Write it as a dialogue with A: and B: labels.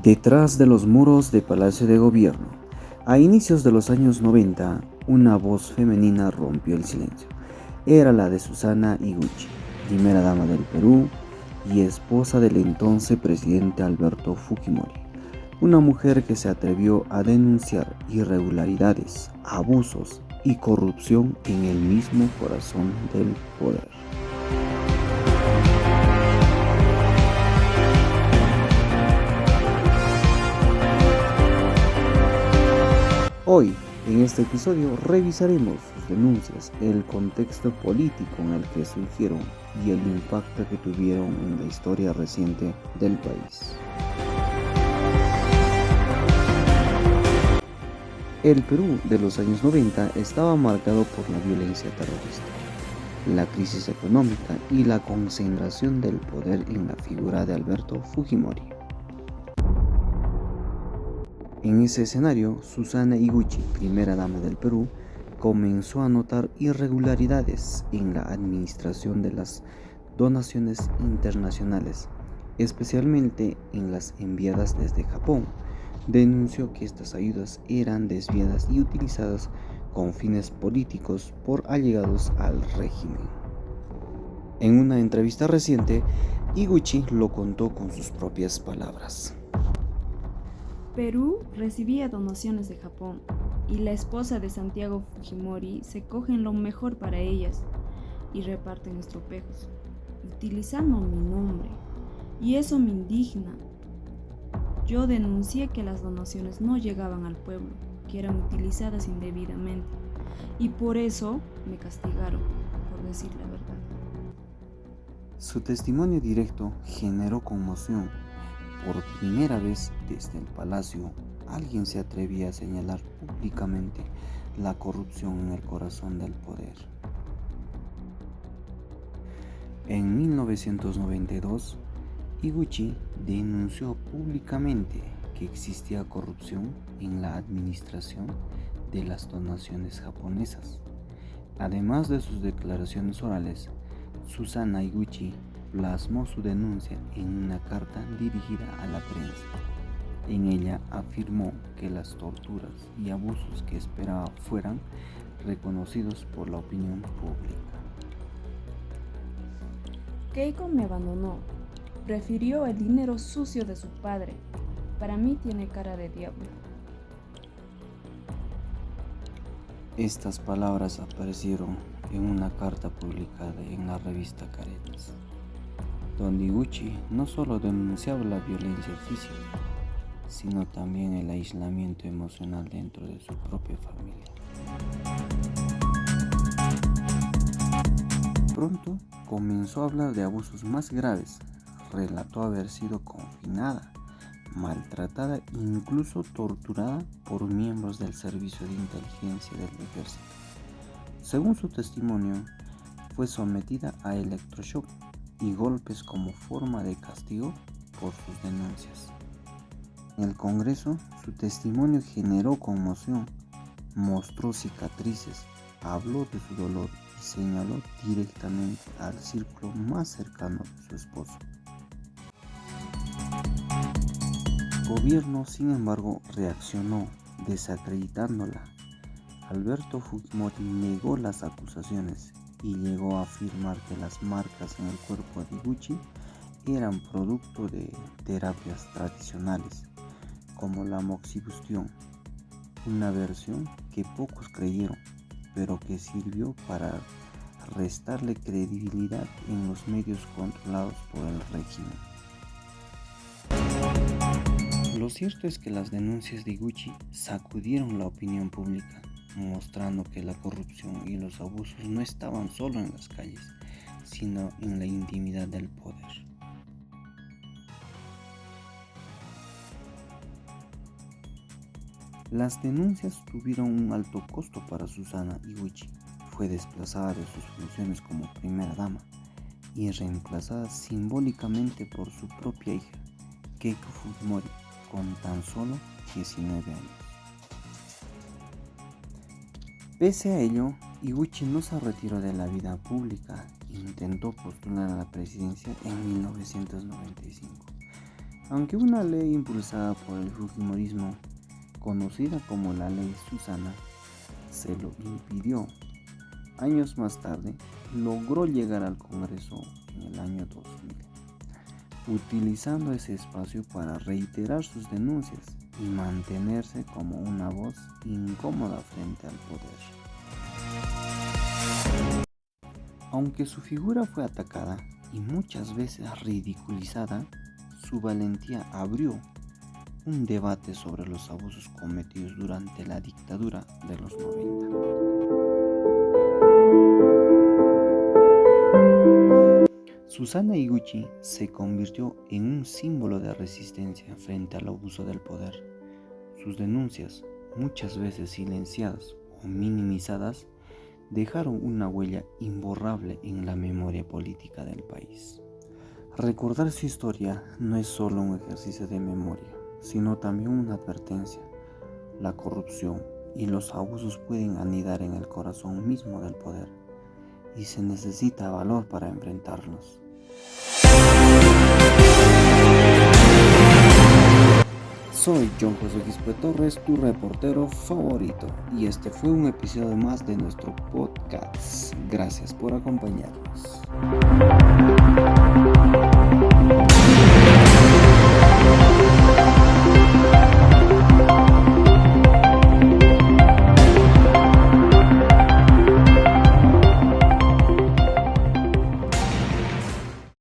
A: Detrás de los muros de Palacio de Gobierno, a inicios de los años 90, una voz femenina rompió el silencio. Era la de Susana Higuchi, primera dama del Perú y esposa del entonces presidente Alberto Fujimori. Una mujer que se atrevió a denunciar irregularidades, abusos y corrupción en el mismo corazón del poder. Hoy, en este episodio, revisaremos sus denuncias, el contexto político en el que surgieron y el impacto que tuvieron en la historia reciente del país. El Perú de los años 90 estaba marcado por la violencia terrorista, la crisis económica y la concentración del poder en la figura de Alberto Fujimori. En ese escenario, Susana Higuchi, primera dama del Perú, comenzó a notar irregularidades en la administración de las donaciones internacionales, especialmente en las enviadas desde Japón. Denunció que estas ayudas eran desviadas y utilizadas con fines políticos por allegados al régimen. En una entrevista reciente, Higuchi lo contó con sus propias palabras.
B: Perú recibía donaciones de Japón y la esposa de Santiago Fujimori se cogen lo mejor para ellas y reparten estropejos, utilizando mi nombre. Y eso me indigna. Yo denuncié que las donaciones no llegaban al pueblo, que eran utilizadas indebidamente, y por eso me castigaron, por decir la verdad.
A: Su testimonio directo generó conmoción. Por primera vez desde el palacio, alguien se atrevía a señalar públicamente la corrupción en el corazón del poder. En 1992, Higuchi denunció públicamente que existía corrupción en la administración de las donaciones japonesas. Además de sus declaraciones orales, Susana Higuchi plasmó su denuncia en una carta dirigida a la prensa. En ella afirmó que las torturas y abusos que esperaba fueran reconocidos por la opinión pública.
B: Keiko me abandonó. Prefirió el dinero sucio de su padre. Para mí tiene cara de diablo.
A: Estas palabras aparecieron en una carta publicada en la revista Caretas, donde Higuchi no solo denunciaba la violencia física, sino también el aislamiento emocional dentro de su propia familia. Pronto comenzó a hablar de abusos más graves. Relató haber sido confinada, maltratada e incluso torturada por miembros del servicio de inteligencia del ejército. Según su testimonio, fue sometida a electroshock y golpes como forma de castigo por sus denuncias. En el Congreso, su testimonio generó conmoción, mostró cicatrices, habló de su dolor y señaló directamente al círculo más cercano de su esposo. El gobierno, sin embargo, reaccionó desacreditándola. Alberto Fujimori negó las acusaciones y llegó a afirmar que las marcas en el cuerpo de Higuchi eran producto de terapias tradicionales, como la moxibustión, una versión que pocos creyeron, pero que sirvió para restarle credibilidad en los medios controlados por el régimen. Lo cierto es que las denuncias de Higuchi sacudieron la opinión pública, mostrando que la corrupción y los abusos no estaban solo en las calles, sino en la intimidad del poder. Las denuncias tuvieron un alto costo para Susana Higuchi. Fue desplazada de sus funciones como primera dama y reemplazada simbólicamente por su propia hija, Keiko Fujimori, con tan solo 19 años. Pese a ello, Higuchi no se retiró de la vida pública e intentó postular a la presidencia en 1995. Aunque una ley impulsada por el Fujimorismo, conocida como la Ley Susana, se lo impidió, años más tarde logró llegar al Congreso en el año 2000, utilizando ese espacio para reiterar sus denuncias y mantenerse como una voz incómoda frente al poder. Aunque su figura fue atacada y muchas veces ridiculizada, su valentía abrió un debate sobre los abusos cometidos durante la dictadura de los 90. Susana Higuchi se convirtió en un símbolo de resistencia frente al abuso del poder. Sus denuncias, muchas veces silenciadas o minimizadas, dejaron una huella imborrable en la memoria política del país. Recordar su historia no es solo un ejercicio de memoria, sino también una advertencia. La corrupción y los abusos pueden anidar en el corazón mismo del poder, y se necesita valor para enfrentarlos. Soy John José Quispe Torres, tu reportero favorito, y este fue un episodio más de nuestro podcast. Gracias por acompañarnos.